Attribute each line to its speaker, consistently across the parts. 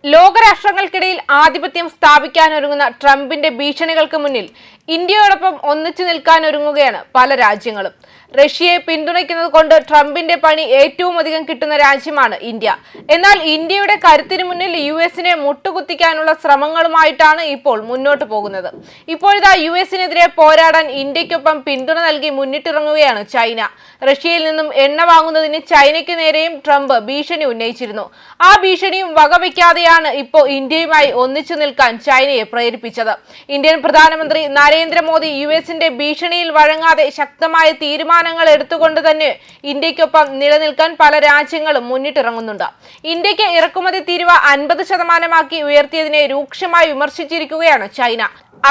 Speaker 1: ലോകരാഷ്ട്രങ്ങൾക്കിടയിൽ ആധിപത്യം സ്ഥാപിക്കാനൊരുങ്ങുന്ന ട്രംപിന്റെ ഭീഷണികൾക്ക് മുന്നിൽ ഇന്ത്യയോടൊപ്പം ഒന്നിച്ചു നിൽക്കാനൊരുങ്ങുകയാണ് പല രാജ്യങ്ങളും. റഷ്യയെ പിന്തുണയ്ക്കുന്നത് കൊണ്ട് ട്രംപിന്റെ പണി ഏറ്റവും അധികം കിട്ടുന്ന രാജ്യമാണ് ഇന്ത്യ. എന്നാൽ ഇന്ത്യയുടെ കരുത്തിനു മുന്നിൽ യുഎസിനെ മുട്ടുകുത്തിക്കാനുള്ള ശ്രമങ്ങളുമായിട്ടാണ് ഇപ്പോൾ മുന്നോട്ട് പോകുന്നത്. ഇപ്പോഴിതാ യുഎസിനെതിരെ പോരാടാൻ ഇന്ത്യക്കൊപ്പം പിന്തുണ നൽകി മുന്നിട്ടിറങ്ങുകയാണ് ചൈന. റഷ്യയിൽ നിന്നും എണ്ണ വാങ്ങുന്നതിന് ചൈനയ്ക്ക് നേരെയും ട്രംപ് ഭീഷണി ഉന്നയിച്ചിരുന്നു. ആ ഭീഷണിയും വകവയ്ക്കാതെയാണ് ഇപ്പോൾ ഇന്ത്യയുമായി ഒന്നിച്ചു നിൽക്കാൻ ചൈനയെ പ്രേരിപ്പിച്ചത്. ഇന്ത്യൻ പ്രധാനമന്ത്രി നരേന്ദ്രമോദി യുഎസിന്റെ ഭീഷണിയിൽ വഴങ്ങാതെ ശക്തമായ തീരുമാനങ്ങൾ എടുത്തുകൊണ്ട് തന്നെ ഇന്ത്യക്കൊപ്പം നിലനിൽക്കാൻ പല രാജ്യങ്ങളും മുന്നിട്ടിറങ്ങുന്നുണ്ട്. ഇന്ത്യക്ക് ഇറക്കുമതി തീരുവ 50% ഉയർത്തിയതിനെ രൂക്ഷമായി വിമർശിച്ചിരിക്കുകയാണ് ചൈന.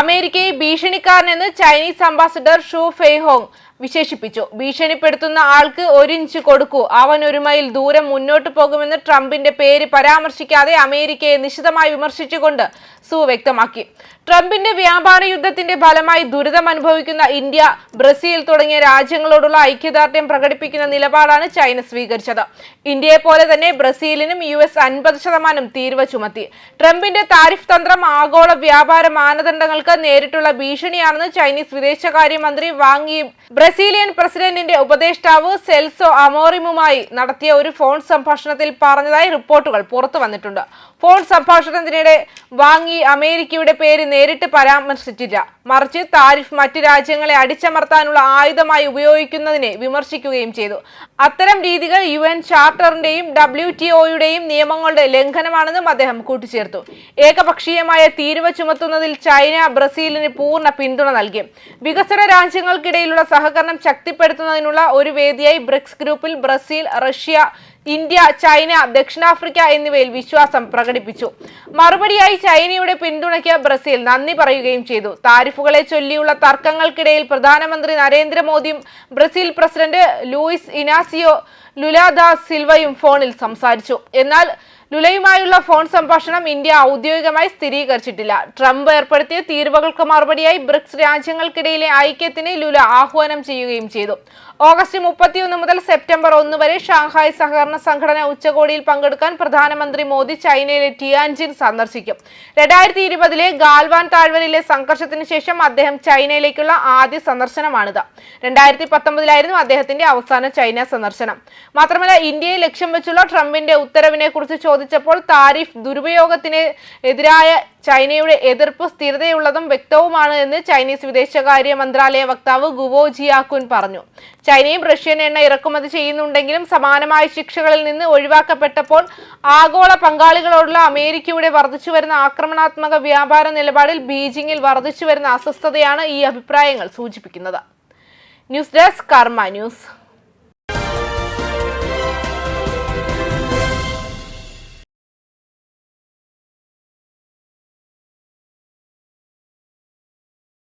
Speaker 1: അമേരിക്കയെ ഭീഷണിക്കാരനെന്ന് ചൈനീസ് അംബാസിഡർ ഷു ഫെയ്ഹോങ് വിശേഷിപ്പിച്ചു. ഭീഷണിപ്പെടുത്തുന്ന ആൾക്ക് 1 ഇഞ്ച് കൊടുക്കൂ, അവൻ 1 മൈൽ ദൂരം മുന്നോട്ട് പോകുമെന്ന് ട്രംപിന്റെ പേര് പരാമർശിക്കാതെ അമേരിക്കയെ നിശിതമായി വിമർശിച്ചുകൊണ്ട് സു വ്യക്തമാക്കി. ട്രംപിന്റെ വ്യാപാര യുദ്ധത്തിന്റെ ഫലമായി ദുരിതം അനുഭവിക്കുന്ന ഇന്ത്യ, ബ്രസീൽ തുടങ്ങിയ രാജ്യങ്ങളോടുള്ള ഐക്യദാർഢ്യം പ്രകടിപ്പിക്കുന്ന നിലപാടാണ് ചൈന സ്വീകരിച്ചത്. ഇന്ത്യയെ പോലെ തന്നെ ബ്രസീലിനും US 50% തീരുവ ചുമത്തി. ട്രംപിന്റെ താരിഫ് തന്ത്രം ആഗോള വ്യാപാര മാനദണ്ഡങ്ങൾക്ക് നേരിട്ടുള്ള ഭീഷണിയാണെന്ന് ചൈനീസ് വിദേശകാര്യമന്ത്രി വാങ് യി ബ്രസീലിയൻ പ്രസിഡന്റിന്റെ ഉപദേഷ്ടാവ് സെൽസോ അമോറിമുമായി നടത്തിയ ഒരു ഫോൺ സംഭാഷണത്തിൽ പറഞ്ഞതായി റിപ്പോർട്ടുകൾ പുറത്തു വന്നിട്ടുണ്ട്. ഫോൺ സംഭാഷണത്തിനിടെ വാങ് യി അമേരിക്കയുടെ പേര് നേരിട്ട് പരാമർശിച്ചില്ല, മറിച്ച് താരിഫ് മറ്റ് രാജ്യങ്ങളെ അടിച്ചമർത്താനുള്ള ആയുധമായി ഉപയോഗിക്കുന്നതിനെ വിമർശിക്കുകയും ചെയ്തു. അത്തരം രീതികൾ UN ചാർട്ടറിന്റെയും WTOയുടെയും നിയമങ്ങളുടെ ലംഘനമാണെന്നും അദ്ദേഹം കൂട്ടിച്ചേർത്തു. ഏകപക്ഷീയമായ തീരുവ ചുമത്തുന്നതിൽ ചൈന ബ്രസീലിന് പൂർണ്ണ പിന്തുണ നൽകി. വികസന രാജ്യങ്ങൾക്കിടയിലുള്ള സഹകരണം ശക്തിപ്പെടുത്തുന്നതിനുള്ള ഒരു വേദിയായി ബ്രിക്സ് ഗ്രൂപ്പിൽ ബ്രസീൽ, റഷ്യ, ഇന്ത്യ, ചൈന, ദക്ഷിണാഫ്രിക്ക എന്നിവയിൽ വിശ്വാസം പ്രകടിപ്പിച്ചു. മറുപടിയായി ചൈനയുടെ പിന്തുണയ്ക്ക് ബ്രസീൽ നന്ദി പറയുകയും ചെയ്തു. താരിഫുകളെ ചൊല്ലിയുള്ള തർക്കങ്ങൾക്കിടയിൽ പ്രധാനമന്ത്രി നരേന്ദ്രമോദിയും Brazil president Luiz Inacio Lula ദാ സിൽവയും ഫോണിൽ സംസാരിച്ചു. എന്നാൽ ലുലയുമായുള്ള ഫോൺ സംഭാഷണം ഇന്ത്യ ഔദ്യോഗികമായി സ്ഥിരീകരിച്ചിട്ടില്ല. ട്രംപ് ഏർപ്പെടുത്തിയ തീരുവകൾക്ക് മറുപടിയായി ബ്രിക്സ് രാജ്യങ്ങൾക്കിടയിലെ ഐക്യത്തിന് ലുല ആഹ്വാനം ചെയ്യുകയും ചെയ്തു. ഓഗസ്റ്റ് 31 മുതൽ സെപ്റ്റംബർ 1 വരെ ഷാങ്ഹായ് സഹകരണ സംഘടന ഉച്ചകോടിയിൽ പങ്കെടുക്കാൻ പ്രധാനമന്ത്രി മോദി ചൈനയിലെ ടിയാൻജിൻ സന്ദർശിക്കും. 2020 ഗാൽവാൻ താഴ്വരയിലെ സംഘർഷത്തിന് ശേഷം അദ്ദേഹം ചൈനയിലേക്കുള്ള ആദ്യ സന്ദർശനമാണിത്. 2019 അദ്ദേഹത്തിന്റെ അവസാന ചൈന സന്ദർശനം. മാത്രമല്ല, ഇന്ത്യയെ ലക്ഷ്യം വെച്ചുള്ള ട്രംപിന്റെ ഉത്തരവിനെ കുറിച്ച് ചോദിച്ചപ്പോൾ താരിഫ് ദുരുപയോഗത്തിന് എതിരായ ചൈനയുടെ എതിർപ്പ് സ്ഥിരതയുള്ളതും വ്യക്തവുമാണ് എന്ന് ചൈനീസ് വിദേശകാര്യ മന്ത്രാലയ വക്താവ് ഗുവോ ജിയാകുൻ പറഞ്ഞു. ചൈനയും റഷ്യൻ എണ്ണ ഇറക്കുമതി ചെയ്യുന്നുണ്ടെങ്കിലും സമാനമായ ശിക്ഷകളിൽ നിന്ന് ഒഴിവാക്കപ്പെട്ടപ്പോൾ ആഗോള പങ്കാളികളോടുള്ള അമേരിക്കയുടെ വർദ്ധിച്ചുവരുന്ന ആക്രമണാത്മക വ്യാപാര നിലപാടിൽ ബീജിംഗിൽ വർദ്ധിച്ചുവരുന്ന അസ്വസ്ഥതയാണ് ഈ അഭിപ്രായങ്ങൾ സൂചിപ്പിക്കുന്നത്. ന്യൂസ് ഡെസ്ക് കർമ്മ ന്യൂസ്.